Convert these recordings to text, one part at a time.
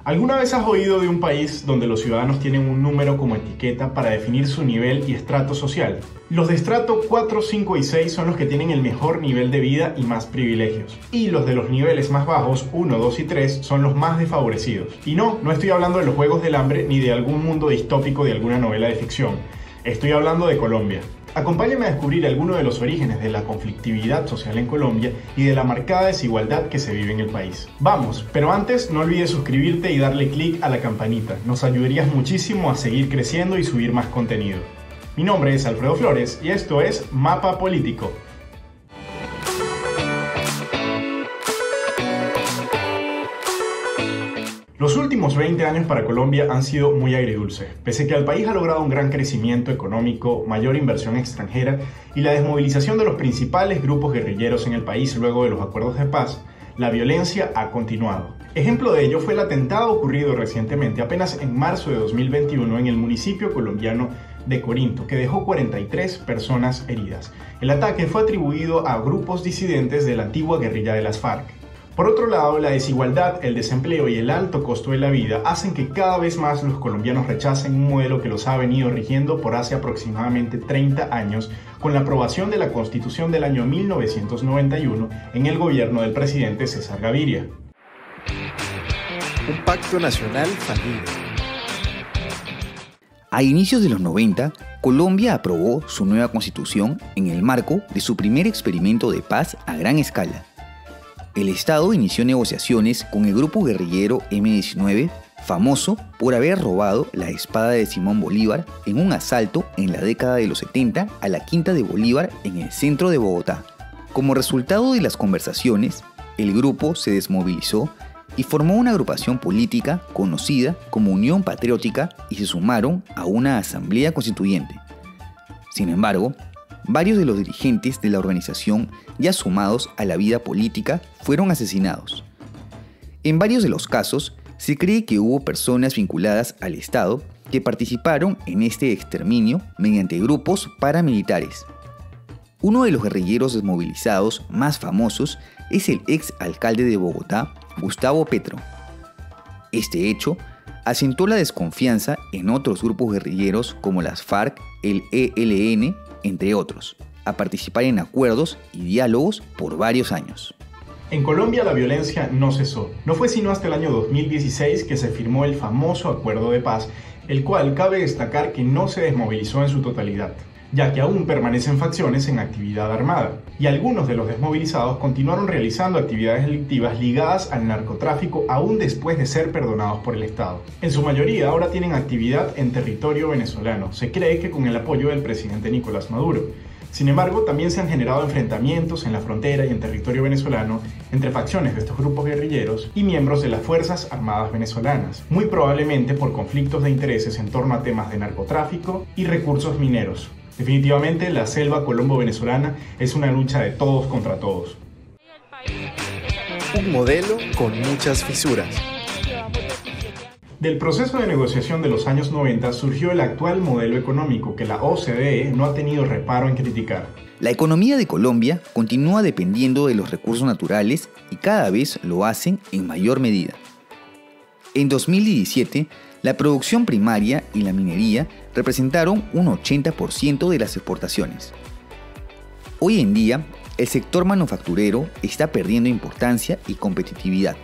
¿Alguna vez has oído de un país donde los ciudadanos tienen un número como etiqueta para definir su nivel y estrato social? Los de estrato 4, 5 y 6 son los que tienen el mejor nivel de vida y más privilegios. Y los de los niveles más bajos, 1, 2 y 3, son los más desfavorecidos. Y no estoy hablando de los Juegos del Hambre ni de algún mundo distópico de alguna novela de ficción. Estoy hablando de Colombia. Acompáñame a descubrir algunos de los orígenes de la conflictividad social en Colombia y de la marcada desigualdad que se vive en el país. Vamos, pero antes no olvides suscribirte y darle clic a la campanita. Nos ayudarías muchísimo a seguir creciendo y subir más contenido. Mi nombre es Alfredo Flores y esto es Mapa Político. Los últimos 20 años para Colombia han sido muy agridulces. Pese que el país ha logrado un gran crecimiento económico, mayor inversión extranjera y la desmovilización de los principales grupos guerrilleros en el país luego de los acuerdos de paz, la violencia ha continuado. Ejemplo de ello fue el atentado ocurrido recientemente, apenas en marzo de 2021, en el municipio colombiano de Corinto, que dejó 43 personas heridas. El ataque fue atribuido a grupos disidentes de la antigua guerrilla de las FARC. Por otro lado, la desigualdad, el desempleo y el alto costo de la vida hacen que cada vez más los colombianos rechacen un modelo que los ha venido rigiendo por hace aproximadamente 30 años con la aprobación de la Constitución del año 1991 en el gobierno del presidente César Gaviria. Un pacto nacional fallido. A inicios de los 90, Colombia aprobó su nueva constitución en el marco de su primer experimento de paz a gran escala. El Estado inició negociaciones con el grupo guerrillero M-19, famoso por haber robado la espada de Simón Bolívar en un asalto en la década de los 70 a la Quinta de Bolívar en el centro de Bogotá. Como resultado de las conversaciones, el grupo se desmovilizó y formó una agrupación política conocida como Unión Patriótica y se sumaron a una asamblea constituyente. Sin embargo, varios de los dirigentes de la organización ya sumados a la vida política fueron asesinados. En varios de los casos, se cree que hubo personas vinculadas al Estado que participaron en este exterminio mediante grupos paramilitares. Uno de los guerrilleros desmovilizados más famosos es el ex alcalde de Bogotá, Gustavo Petro. Este hecho asentó la desconfianza en otros grupos guerrilleros como las FARC, el ELN, entre otros, a participar en acuerdos y diálogos por varios años. En Colombia la violencia no cesó. No fue sino hasta el año 2016 que se firmó el famoso acuerdo de paz, el cual cabe destacar que no se desmovilizó en su totalidad, ya que aún permanecen facciones en actividad armada, y algunos de los desmovilizados continuaron realizando actividades delictivas ligadas al narcotráfico aún después de ser perdonados por el Estado. En su mayoría ahora tienen actividad en territorio venezolano, se cree que con el apoyo del presidente Nicolás Maduro. Sin embargo, también se han generado enfrentamientos en la frontera y en territorio venezolano entre facciones de estos grupos guerrilleros y miembros de las Fuerzas Armadas venezolanas, muy probablemente por conflictos de intereses en torno a temas de narcotráfico y recursos mineros. Definitivamente, la selva colombo-venezolana es una lucha de todos contra todos. Un modelo con muchas fisuras. Del proceso de negociación de los años 90 surgió el actual modelo económico que la OCDE no ha tenido reparo en criticar. La economía de Colombia continúa dependiendo de los recursos naturales y cada vez lo hacen en mayor medida. En 2017, la producción primaria y la minería representaron un 80% de las exportaciones. Hoy en día, el sector manufacturero está perdiendo importancia y competitividad.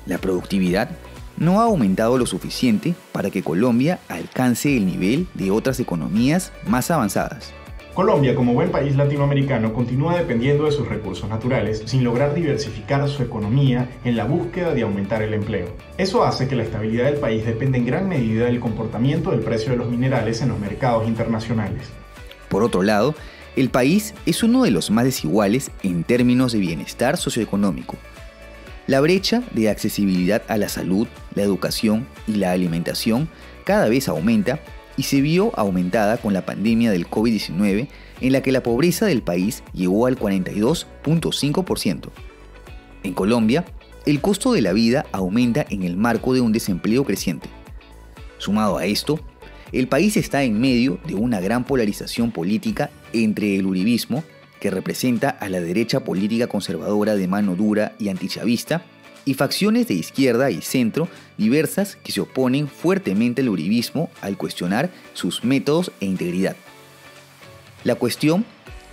La productividad no ha aumentado lo suficiente para que Colombia alcance el nivel de otras economías más avanzadas. Colombia, como buen país latinoamericano, continúa dependiendo de sus recursos naturales sin lograr diversificar su economía en la búsqueda de aumentar el empleo. Eso hace que la estabilidad del país dependa en gran medida del comportamiento del precio de los minerales en los mercados internacionales. Por otro lado, el país es uno de los más desiguales en términos de bienestar socioeconómico. La brecha de accesibilidad a la salud, la educación y la alimentación cada vez aumenta y se vio aumentada con la pandemia del COVID-19, en la que la pobreza del país llegó al 42.5%. En Colombia, el costo de la vida aumenta en el marco de un desempleo creciente. Sumado a esto, el país está en medio de una gran polarización política entre el uribismo, que representa a la derecha política conservadora de mano dura y antichavista, y facciones de izquierda y centro diversas que se oponen fuertemente al uribismo al cuestionar sus métodos e integridad. La cuestión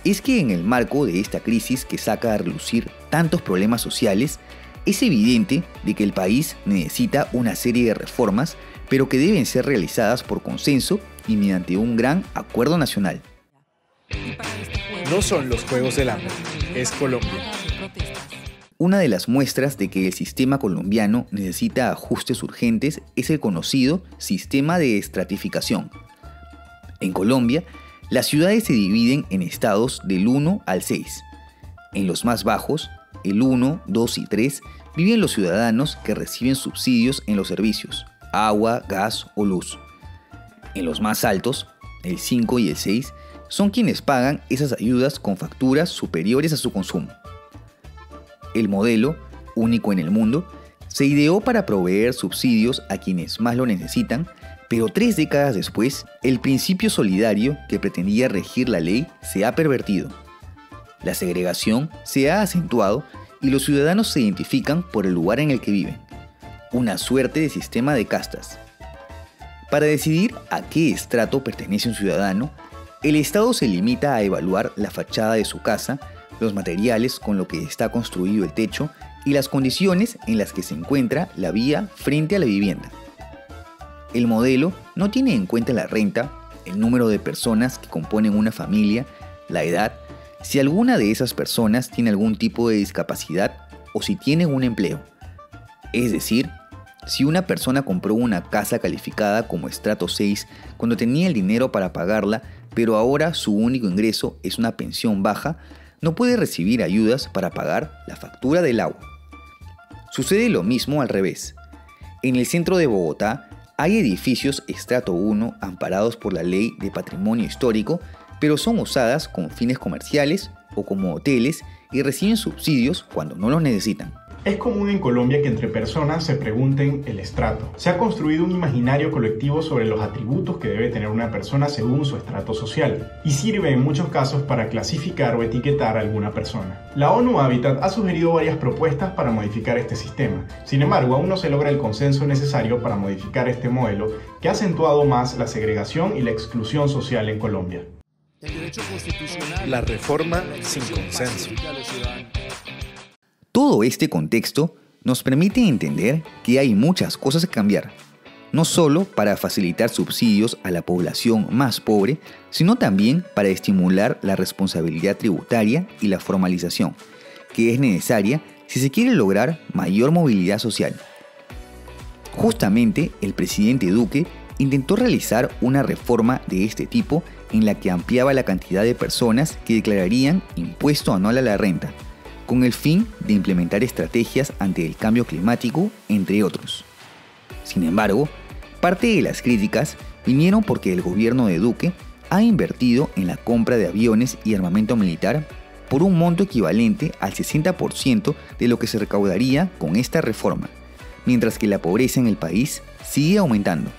es que en el marco de esta crisis que saca a relucir tantos problemas sociales, es evidente de que el país necesita una serie de reformas, pero que deben ser realizadas por consenso y mediante un gran acuerdo nacional. No son los Juegos del Hambre, es Colombia. Una de las muestras de que el sistema colombiano necesita ajustes urgentes es el conocido sistema de estratificación. En Colombia, las ciudades se dividen en estados del 1 al 6. En los más bajos, el 1, 2 y 3, viven los ciudadanos que reciben subsidios en los servicios, agua, gas o luz. En los más altos, el 5 y el 6, son quienes pagan esas ayudas con facturas superiores a su consumo. El modelo, único en el mundo, se ideó para proveer subsidios a quienes más lo necesitan, pero 3 décadas después, el principio solidario que pretendía regir la ley se ha pervertido. La segregación se ha acentuado y los ciudadanos se identifican por el lugar en el que viven, una suerte de sistema de castas. Para decidir a qué estrato pertenece un ciudadano, el Estado se limita a evaluar la fachada de su casa, los materiales con los que está construido el techo y las condiciones en las que se encuentra la vía frente a la vivienda. El modelo no tiene en cuenta la renta, el número de personas que componen una familia, la edad, si alguna de esas personas tiene algún tipo de discapacidad o si tienen un empleo. Es decir, si una persona compró una casa calificada como estrato 6 cuando tenía el dinero para pagarla, pero ahora su único ingreso es una pensión baja, no puede recibir ayudas para pagar la factura del agua. Sucede lo mismo al revés. En el centro de Bogotá hay edificios estrato 1 amparados por la Ley de Patrimonio Histórico, pero son usadas con fines comerciales o como hoteles y reciben subsidios cuando no los necesitan. Es común en Colombia que entre personas se pregunten el estrato. Se ha construido un imaginario colectivo sobre los atributos que debe tener una persona según su estrato social, y sirve en muchos casos para clasificar o etiquetar a alguna persona. La ONU Habitat ha sugerido varias propuestas para modificar este sistema. Sin embargo, aún no se logra el consenso necesario para modificar este modelo que ha acentuado más la segregación y la exclusión social en Colombia. La reforma sin consenso. Todo este contexto nos permite entender que hay muchas cosas que cambiar, no solo para facilitar subsidios a la población más pobre, sino también para estimular la responsabilidad tributaria y la formalización, que es necesaria si se quiere lograr mayor movilidad social. Justamente el presidente Duque intentó realizar una reforma de este tipo en la que ampliaba la cantidad de personas que declararían impuesto anual a la renta, con el fin de implementar estrategias ante el cambio climático, entre otros. Sin embargo, parte de las críticas vinieron porque el gobierno de Duque ha invertido en la compra de aviones y armamento militar por un monto equivalente al 60% de lo que se recaudaría con esta reforma, mientras que la pobreza en el país sigue aumentando.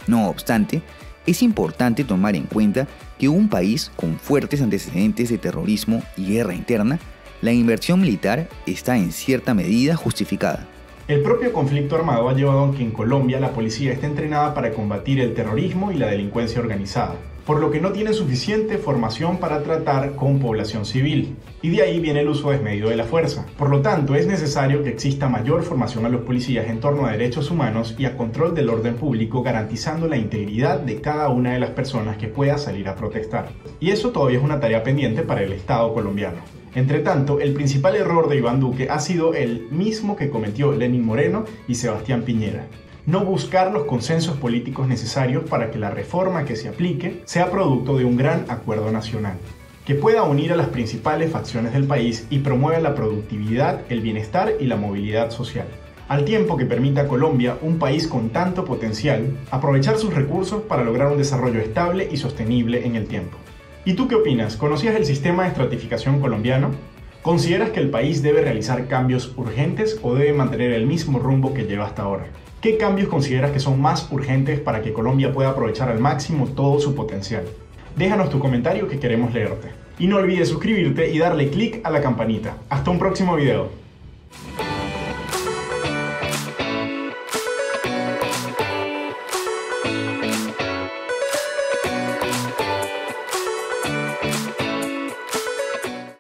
No obstante, es importante tomar en cuenta que un país con fuertes antecedentes de terrorismo y guerra interna, la inversión militar está en cierta medida justificada. El propio conflicto armado ha llevado a que en Colombia la policía esté entrenada para combatir el terrorismo y la delincuencia organizada, por lo que no tiene suficiente formación para tratar con población civil, y de ahí viene el uso desmedido de la fuerza. Por lo tanto, es necesario que exista mayor formación a los policías en torno a derechos humanos y a control del orden público, garantizando la integridad de cada una de las personas que pueda salir a protestar. Y eso todavía es una tarea pendiente para el Estado colombiano. Entre tanto, el principal error de Iván Duque ha sido el mismo que cometió Lenín Moreno y Sebastián Piñera: no buscar los consensos políticos necesarios para que la reforma que se aplique sea producto de un gran acuerdo nacional, que pueda unir a las principales facciones del país y promueva la productividad, el bienestar y la movilidad social, al tiempo que permita a Colombia, un país con tanto potencial, aprovechar sus recursos para lograr un desarrollo estable y sostenible en el tiempo. ¿Y tú qué opinas? ¿Conocías el sistema de estratificación colombiano? ¿Consideras que el país debe realizar cambios urgentes o debe mantener el mismo rumbo que lleva hasta ahora? ¿Qué cambios consideras que son más urgentes para que Colombia pueda aprovechar al máximo todo su potencial? Déjanos tu comentario que queremos leerte. Y no olvides suscribirte y darle clic a la campanita. Hasta un próximo video.